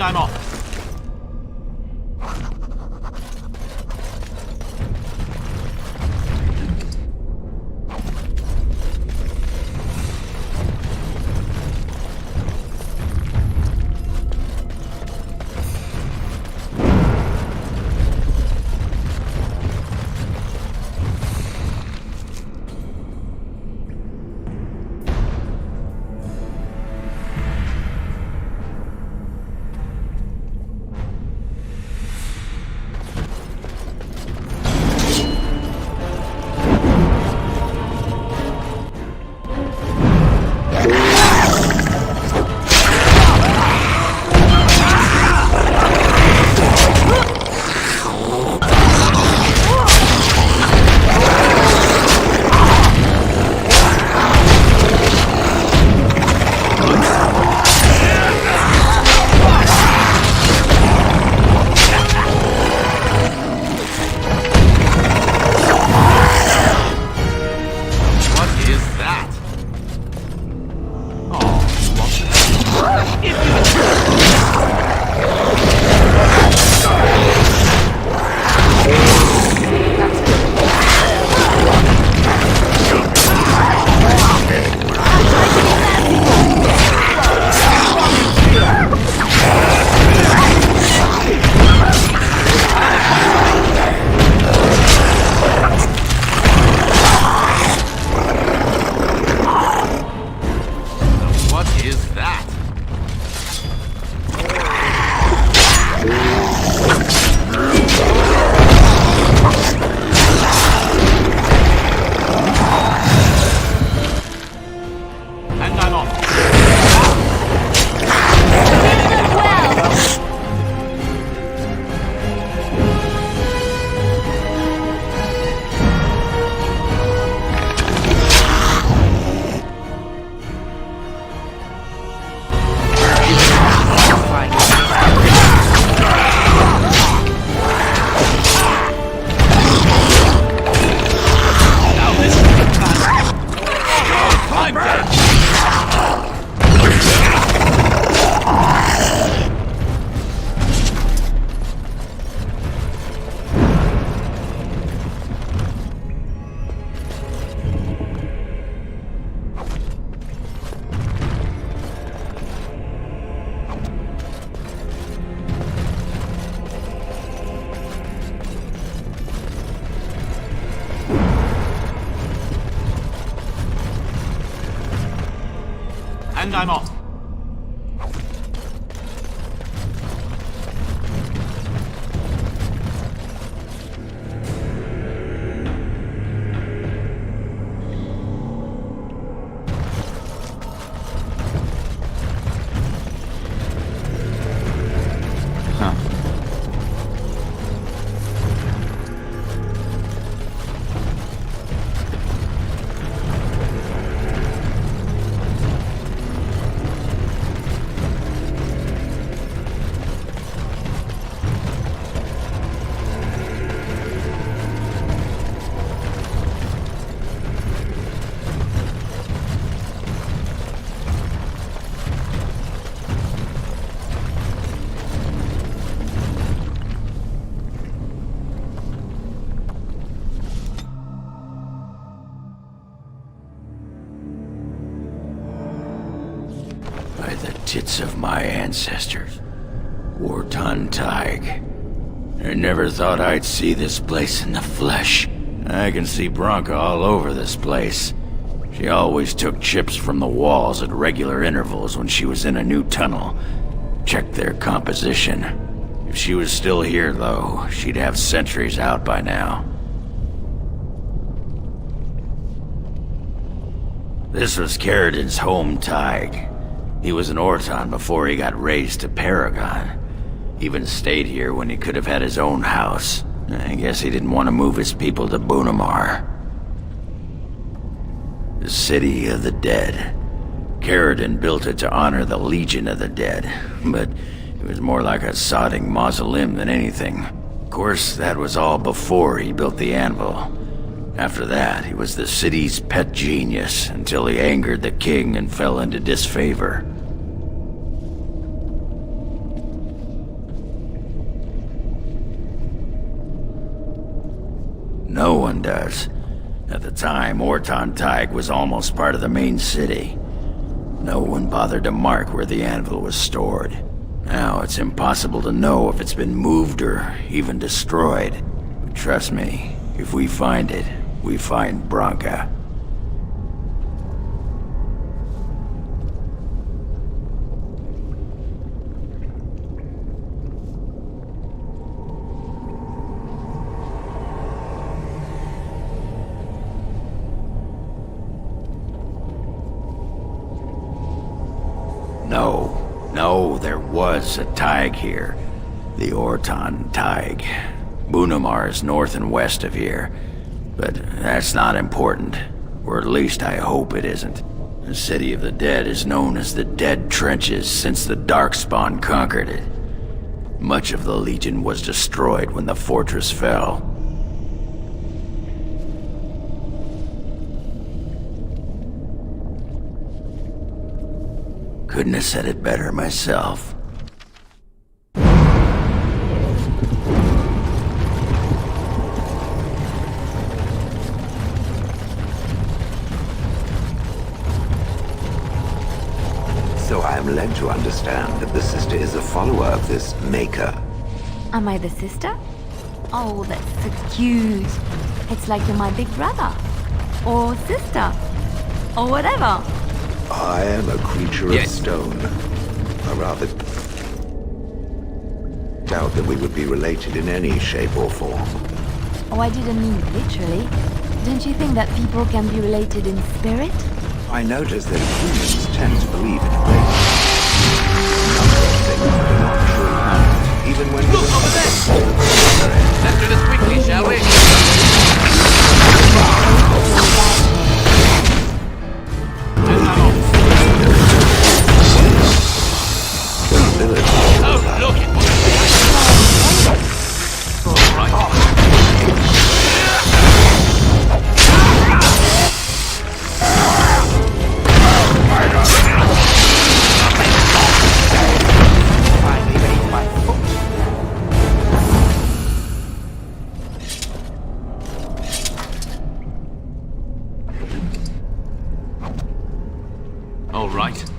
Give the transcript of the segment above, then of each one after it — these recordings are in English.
And I'm off. And I'm off. By the tits of my ancestors, Wartan Tig. I never thought I'd see this place in the flesh. I can see Bronca all over this place. She always took chips from the walls at regular intervals when she was in a new tunnel. Checked their composition. If she was still here, though, she'd have sentries out by now. This was Caridin's home, Tig. He was an Orton before he got raised to Paragon. Even stayed here when he could have had his own house. I guess he didn't want to move his people to Bunamar. The City of the Dead. Caridin built it to honor the Legion of the Dead, but it was more like a sodding mausoleum than anything. Of course, that was all before he built the anvil. After that, he was the city's pet genius until he angered the king and fell into disfavor. one does. At the time, Orton Tig was almost part of the main city. No one bothered to mark where the anvil was stored. Now it's impossible to know if it's been moved or even destroyed. But trust me, if we find it, we find Branka. No, there was a Tig here. The Orton Tig. Bunamar is north and west of here. But that's not important. Or at least I hope it isn't. The City of the Dead is known as the Dead Trenches since the Darkspawn conquered it. Much of the Legion was destroyed when the fortress fell. Couldn't have said it better myself. So I am led to understand that the sister is a follower of this Maker. Am I the sister? Oh, that's so cute. It's like you're my big brother. Or sister. Or whatever. I am a creature of stone. I rather doubt that we would be related in any shape or form. Oh, I didn't mean literally. Don't you think that people can be related in spirit? I notice that humans tend to believe in fate. A number of things that are not true, even when Look over there! Let's do this quickly, shall we? Oh, look it! All right. All right.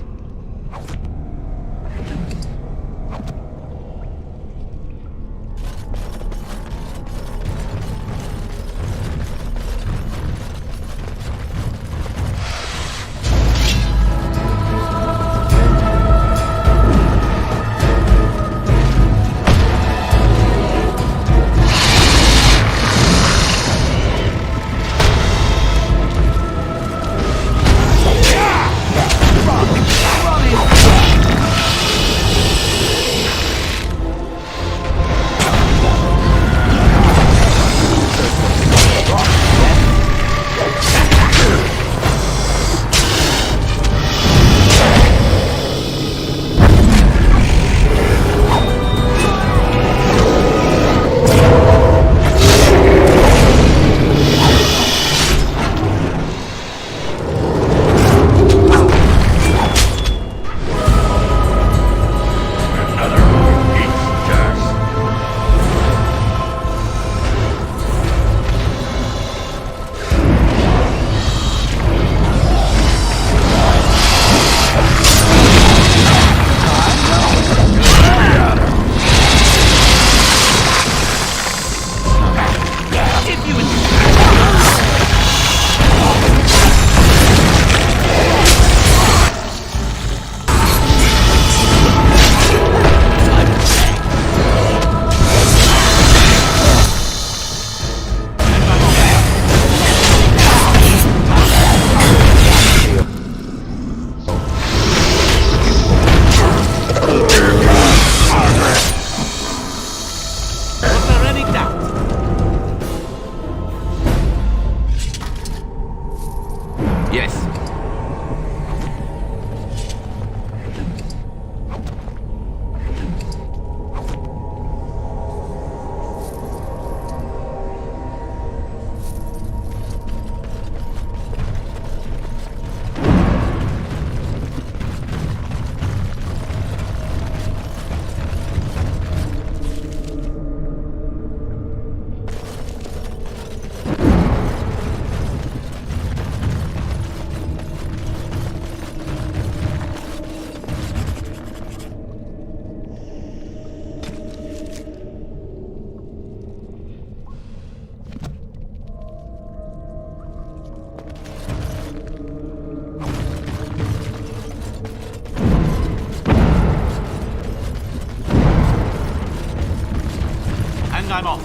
I'm off.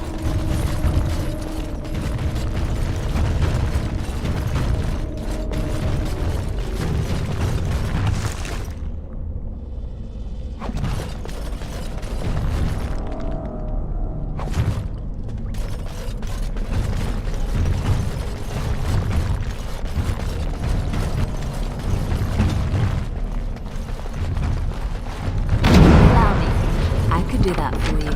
Allow me. I could do that for you.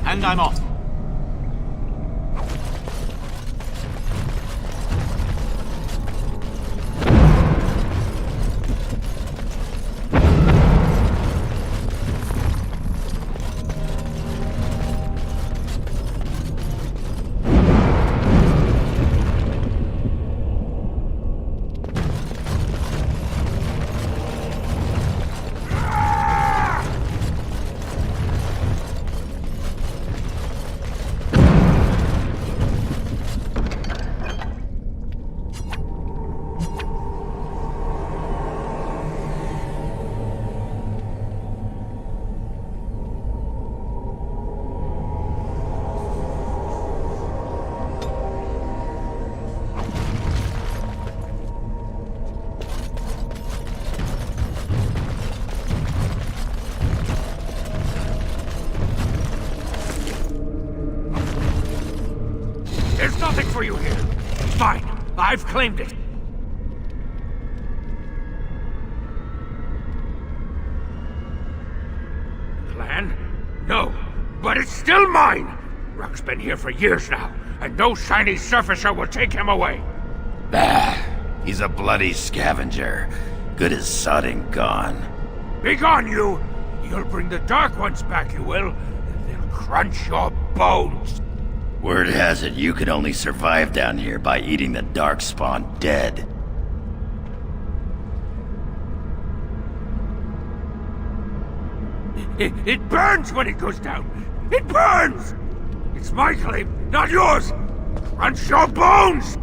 And I'm off. There's nothing for you here. Fine, I've claimed it. Plan? No, but it's still mine! Rock's been here for years now, and no shiny surfacer will take him away. Bah, he's a bloody scavenger. Good as sodding gone. Be gone, you! You'll bring the Dark Ones back, you will. And they'll crunch your bones. Word has it you could only survive down here by eating the Darkspawn dead. It burns when it goes down. It burns! It's my claim, not yours. Crunch your bones!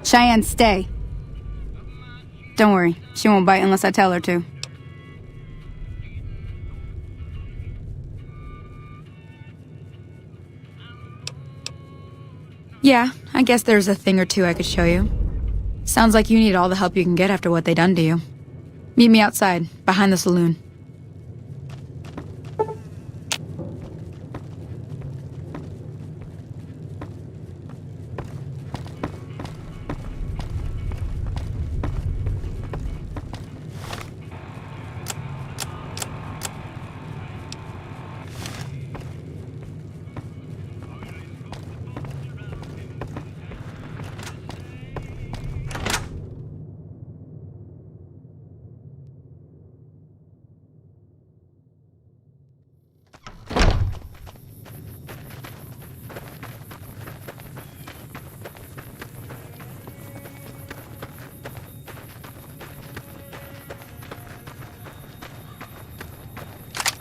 Cheyenne, stay. Don't worry, she won't bite unless I tell her to. Yeah, I guess there's a thing or two I could show you. Sounds like you need all the help you can get after what they done to you. Meet me outside, behind the saloon.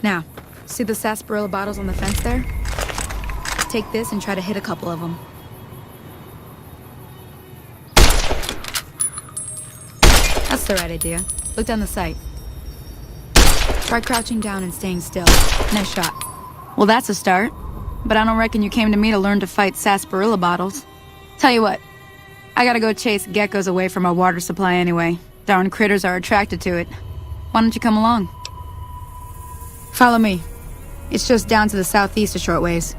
Now, see the sarsaparilla bottles on the fence there? Take this and try to hit a couple of them. That's the right idea. Look down the sight. Try crouching down and staying still. Nice shot. Well, that's a start. But I don't reckon you came to me to learn to fight sarsaparilla bottles. Tell you what, I gotta go chase geckos away from our water supply anyway. Darn critters are attracted to it. Why don't you come along? Follow me. It's just down to the southeast a short ways.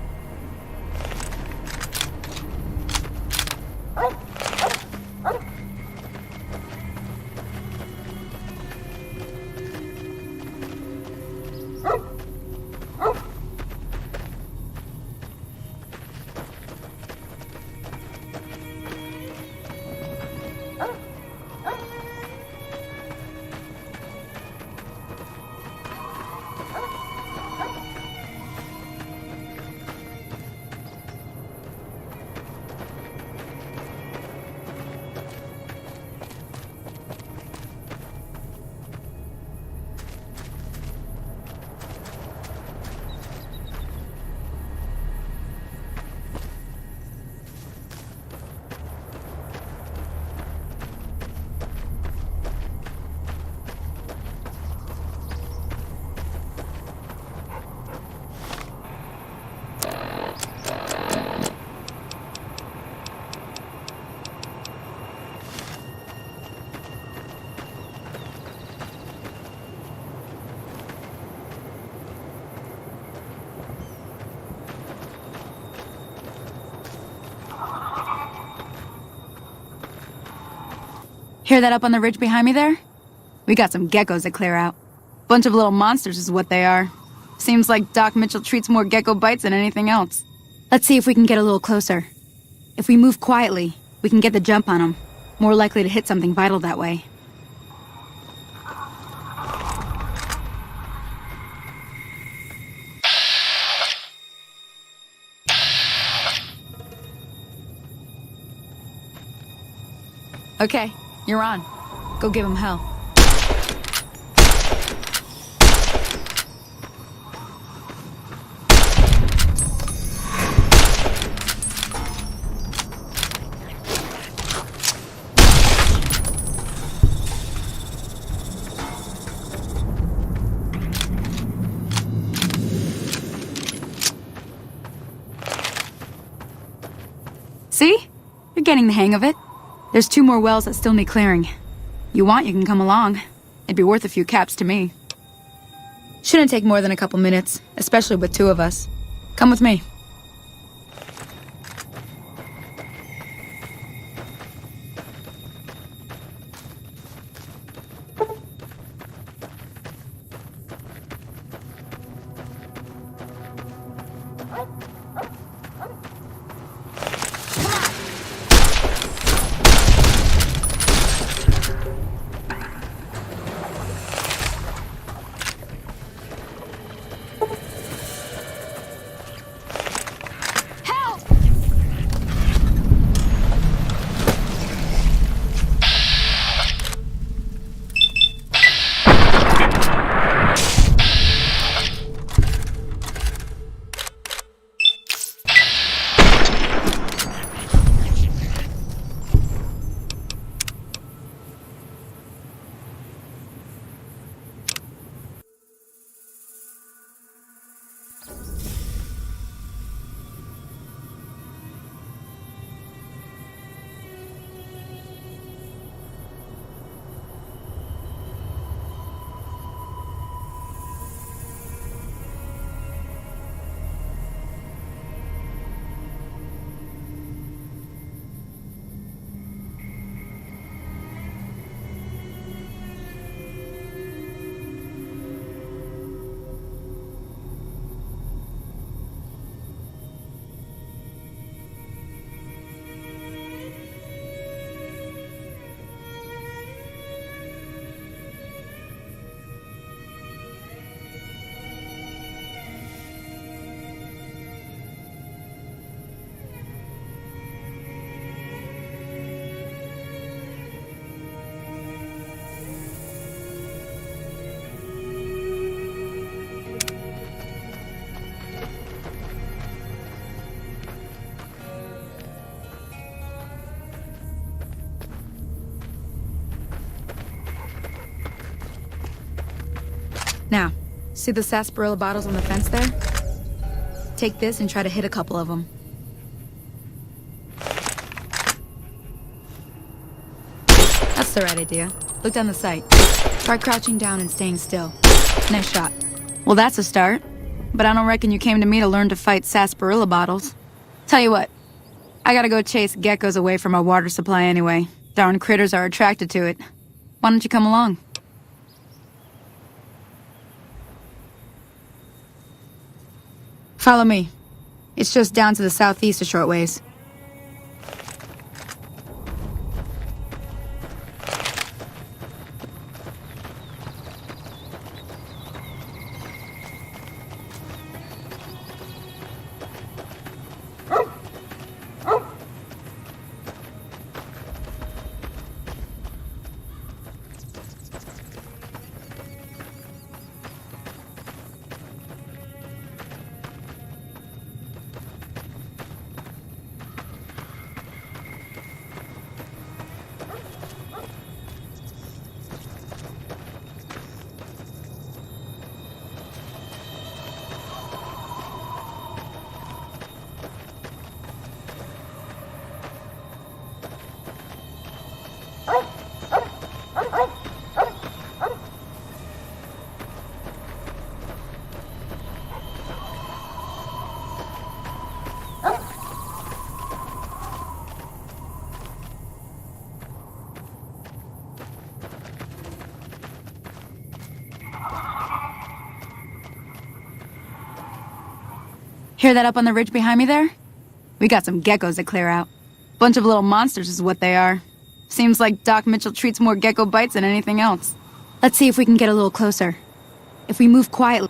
Hear that up on the ridge behind me there? We got some geckos to clear out. Bunch of little monsters is what they are. Seems like Doc Mitchell treats more gecko bites than anything else. Let's see if we can get a little closer. If we move quietly, we can get the jump on them. More likely to hit something vital that way. Okay, you're on. Go give him hell. See? You're getting the hang of it. There's 2 more wells that still need clearing. You want, you can come along. It'd be worth a few caps to me. Shouldn't take more than a couple minutes, especially with 2 of us. Come with me. Now, see the sarsaparilla bottles on the fence there? Take this and try to hit a couple of them. That's the right idea. Look down the sight. Try crouching down and staying still. Nice shot. Well, that's a start. But I don't reckon you came to me to learn to fight sarsaparilla bottles. Tell you what, I gotta go chase geckos away from our water supply anyway. Darn critters are attracted to it. Why don't you come along? Follow me. It's just down to the southeast a short ways. Hear that up on the ridge behind me there? We got some geckos to clear out. Bunch of little monsters is what they are. Seems like Doc Mitchell treats more gecko bites than anything else. Let's see if we can get a little closer. If we move quietly...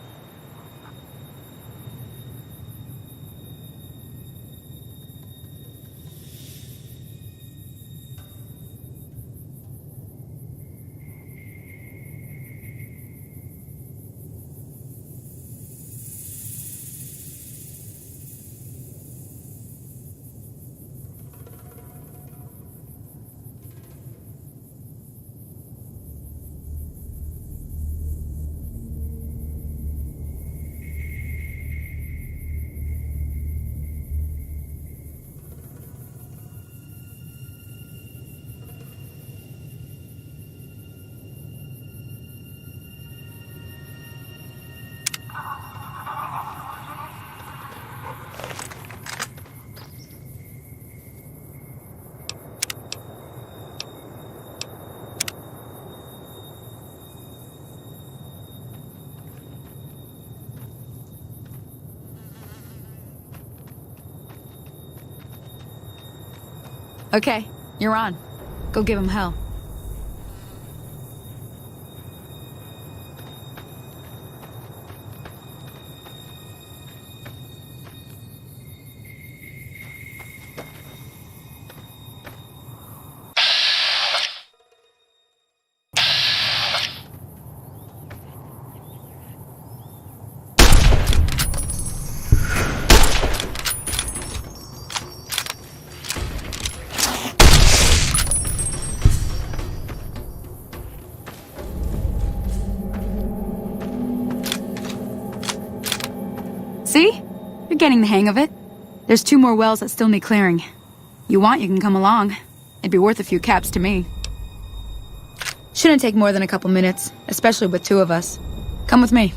Okay, you're on. Go give him hell. See? You're getting the hang of it. There's 2 more wells that still need clearing. You want, you can come along. It'd be worth a few caps to me. Shouldn't take more than a couple minutes, especially with 2 of us. Come with me.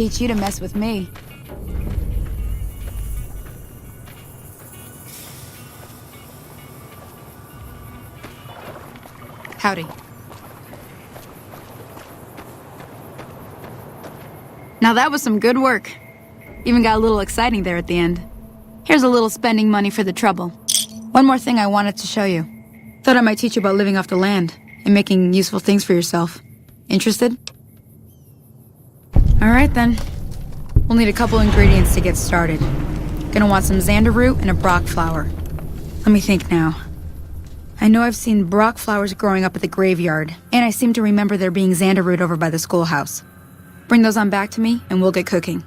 teach you to mess with me. Howdy. Now that was some good work. Even got a little exciting there at the end. Here's a little spending money for the trouble. One more thing I wanted to show you. Thought I might teach you about living off the land and making useful things for yourself. Interested? Alright then. We'll need a couple ingredients to get started. Gonna want some xander root and a brock flower. Let me think now. I know I've seen brock flowers growing up at the graveyard, and I seem to remember there being xander root over by the schoolhouse. Bring those on back to me, and we'll get cooking.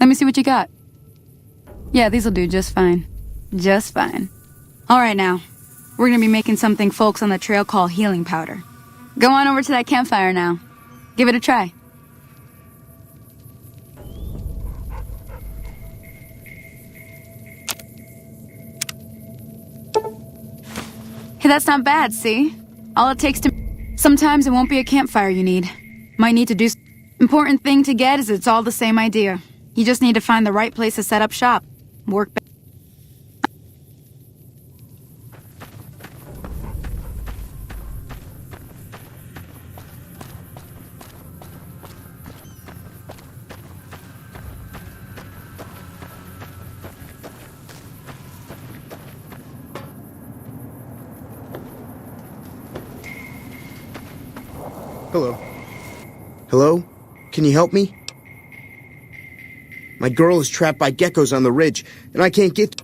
Let me see what you got. Yeah, these'll do just fine. Just fine. All right, now. We're gonna be making something folks on the trail call healing powder. Go on over to that campfire now. Give it a try. Hey, that's not bad, see? All it takes to... Sometimes it won't be a campfire you need. Might need to do... Important thing to get is it's all the same idea. You just need to find the right place to set up shop. Work... Hello. Hello? Can you help me? My girl is trapped by geckos on the ridge, and I can't get...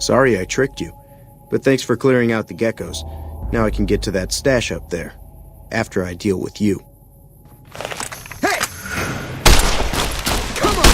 Sorry I tricked you, but thanks for clearing out the geckos. Now I can get to that stash up there, after I deal with you. Hey! Come on!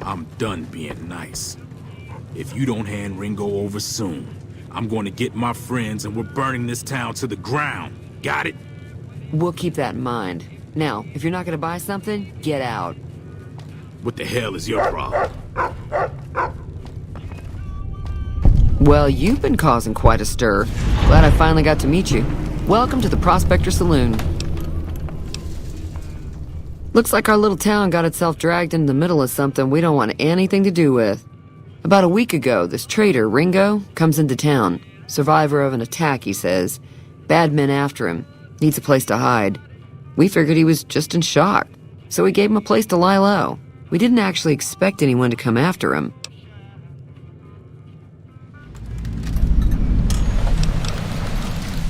I'm done being nice. If you don't hand Ringo over soon, I'm going to get my friends and we're burning this town to the ground. Got it? We'll keep that in mind. Now, if you're not gonna buy something, get out. What the hell is your problem? Well, you've been causing quite a stir. Glad I finally got to meet you. Welcome to the Prospector Saloon. Looks like our little town got itself dragged into the middle of something we don't want anything to do with. About a week ago, this traitor, Ringo, comes into town. Survivor of an attack, he says. Bad men after him. Needs a place to hide. We figured he was just in shock, so we gave him a place to lie low. We didn't actually expect anyone to come after him.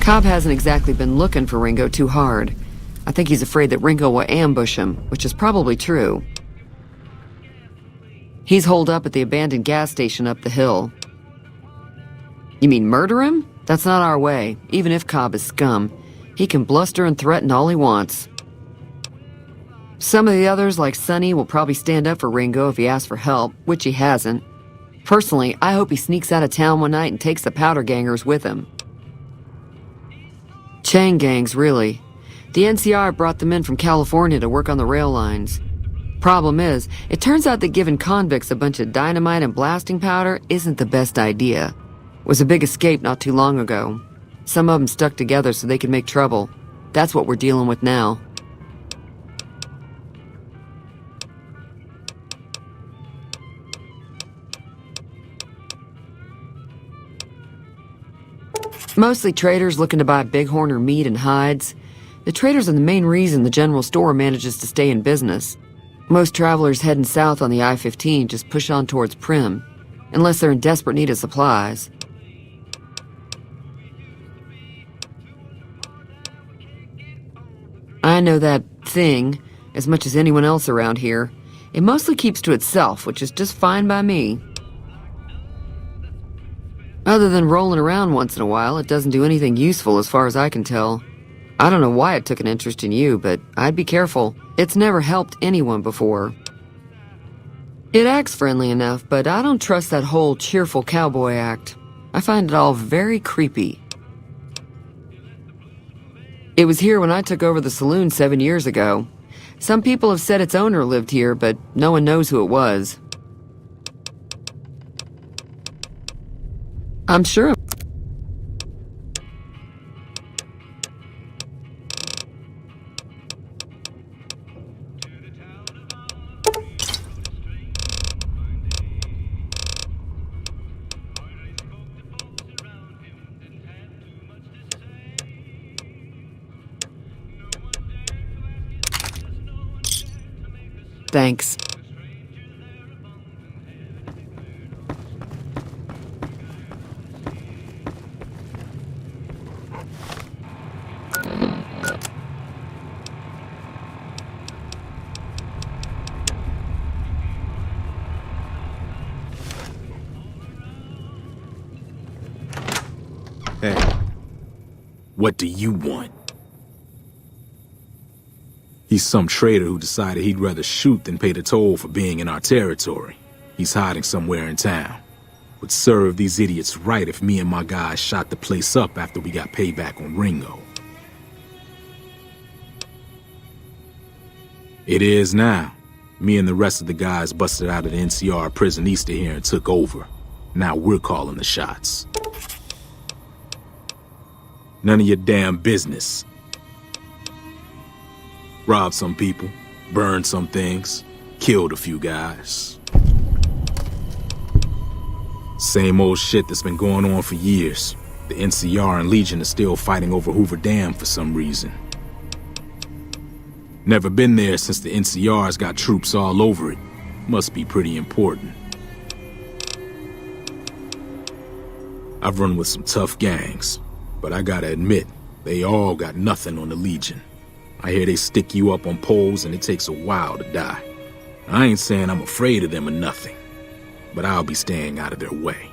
Cobb hasn't exactly been looking for Ringo too hard. I think he's afraid that Ringo will ambush him, which is probably true. He's holed up at the abandoned gas station up the hill. You mean murder him? That's not our way, even if Cobb is scum. He can bluster and threaten all he wants. Some of the others, like Sonny, will probably stand up for Ringo if he asks for help, which he hasn't. Personally, I hope he sneaks out of town one night and takes the powder gangers with him. Chain gangs, really. The NCR brought them in from California to work on the rail lines. Problem is, it turns out that giving convicts a bunch of dynamite and blasting powder isn't the best idea. It was a big escape not too long ago. Some of them stuck together so they could make trouble. That's what we're dealing with now. Mostly traders looking to buy bighorn or meat and hides. The traders are the main reason the general store manages to stay in business. Most travelers heading south on the I-15 just push on towards Prim, unless they're in desperate need of supplies. I know that thing as much as anyone else around here. It mostly keeps to itself, which is just fine by me. Other than rolling around once in a while, it doesn't do anything useful as far as I can tell. I don't know why it took an interest in you, but I'd be careful. It's never helped anyone before. It acts friendly enough, but I don't trust that whole cheerful cowboy act. I find it all very creepy. It was here when I took over the saloon 7 years ago. Some people have said its owner lived here, but no one knows who it was. I'm sure. Thanks. Hey. What do you want? He's some trader who decided he'd rather shoot than pay the toll for being in our territory. He's hiding somewhere in town. Would serve these idiots right if me and my guys shot the place up after we got payback on Ringo. It is now. Me and the rest of the guys busted out of the NCR prison east of here and took over. Now we're calling the shots. None of your damn business. Robbed some people, burned some things, killed a few guys. Same old shit that's been going on for years. The NCR and Legion are still fighting over Hoover Dam for some reason. Never been there since the NCR's got troops all over it. Must be pretty important. I've run with some tough gangs, but I gotta admit, they all got nothing on the Legion. I hear they stick you up on poles and it takes a while to die. I ain't saying I'm afraid of them or nothing, but I'll be staying out of their way.